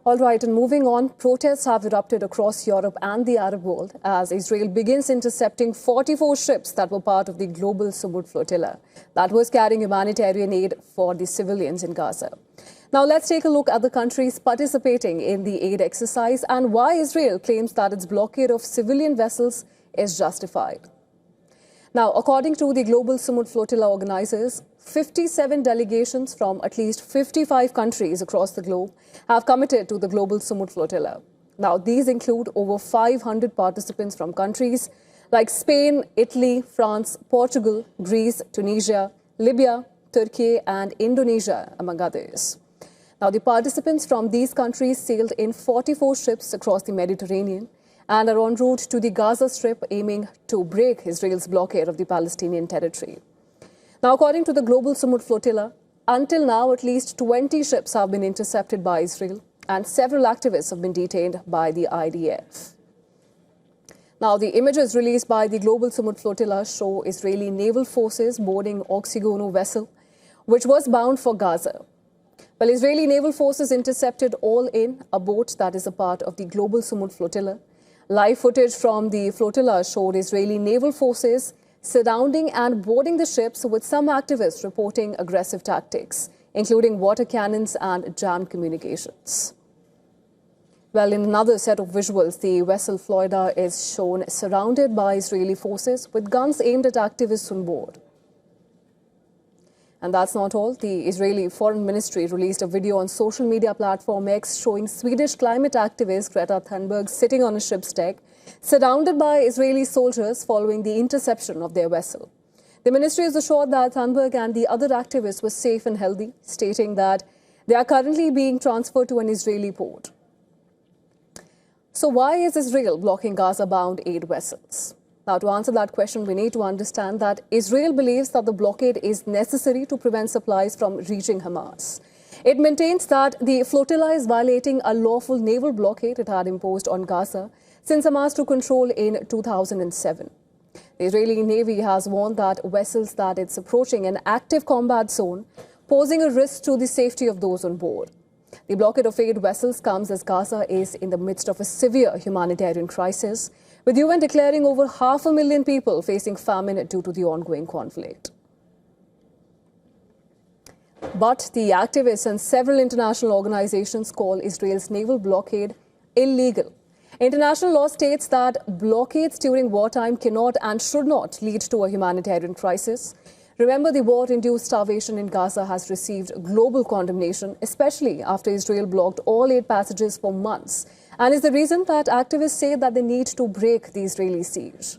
All right, and moving on, protests have erupted across Europe and the Arab world as Israel begins intercepting 44 ships that were part of the Global Sumud Flotilla that was carrying humanitarian aid for the civilians in Gaza. Now, let's take a look at the countries participating in the aid exercise and why Israel claims that its blockade of civilian vessels is justified. Now, according to the Global Sumud Flotilla organizers, 57 delegations from at least 55 countries across the globe have committed to the Global Sumud Flotilla. Now, these include over 500 participants from countries like Spain, Italy, France, Portugal, Greece, Tunisia, Libya, Turkey, and Indonesia, among others. Now, the participants from these countries sailed in 44 ships across the Mediterranean and are en route to the Gaza Strip, aiming to break Israel's blockade of the Palestinian territory. Now, according to the Global Sumud Flotilla, until now at least 20 ships have been intercepted by Israel and several activists have been detained by the IDF. Now, the images released by the Global Sumud Flotilla show Israeli naval forces boarding Oxygono vessel, which was bound for Gaza. Well, Israeli naval forces intercepted All In, a boat that is a part of the Global Sumud Flotilla. Live footage from the flotilla showed Israeli naval forces surrounding and boarding the ships, with some activists reporting aggressive tactics, including water cannons and jammed communications. Well, in another set of visuals, the vessel Florida is shown surrounded by Israeli forces with guns aimed at activists on board. And that's not all. The Israeli Foreign Ministry released a video on social media platform X showing Swedish climate activist Greta Thunberg sitting on a ship's deck, surrounded by Israeli soldiers following the interception of their vessel. The ministry is assured that Thunberg and the other activists were safe and healthy, stating that they are currently being transferred to an Israeli port. So why is Israel blocking Gaza-bound aid vessels? Now, to answer that question, we need to understand that Israel believes that the blockade is necessary to prevent supplies from reaching Hamas. It maintains that the flotilla is violating a lawful naval blockade it had imposed on Gaza since Hamas took control in 2007. The Israeli Navy has warned that vessels that it's approaching an active combat zone, posing a risk to the safety of those on board. The blockade of aid vessels comes as Gaza is in the midst of a severe humanitarian crisis, with UN declaring over 500,000 people facing famine due to the ongoing conflict. But the activists and several international organizations call Israel's naval blockade illegal. International law states that blockades during wartime cannot and should not lead to a humanitarian crisis. Remember, the war-induced starvation in Gaza has received global condemnation, especially after Israel blocked all aid passages for months, and is the reason that activists say that they need to break the Israeli siege.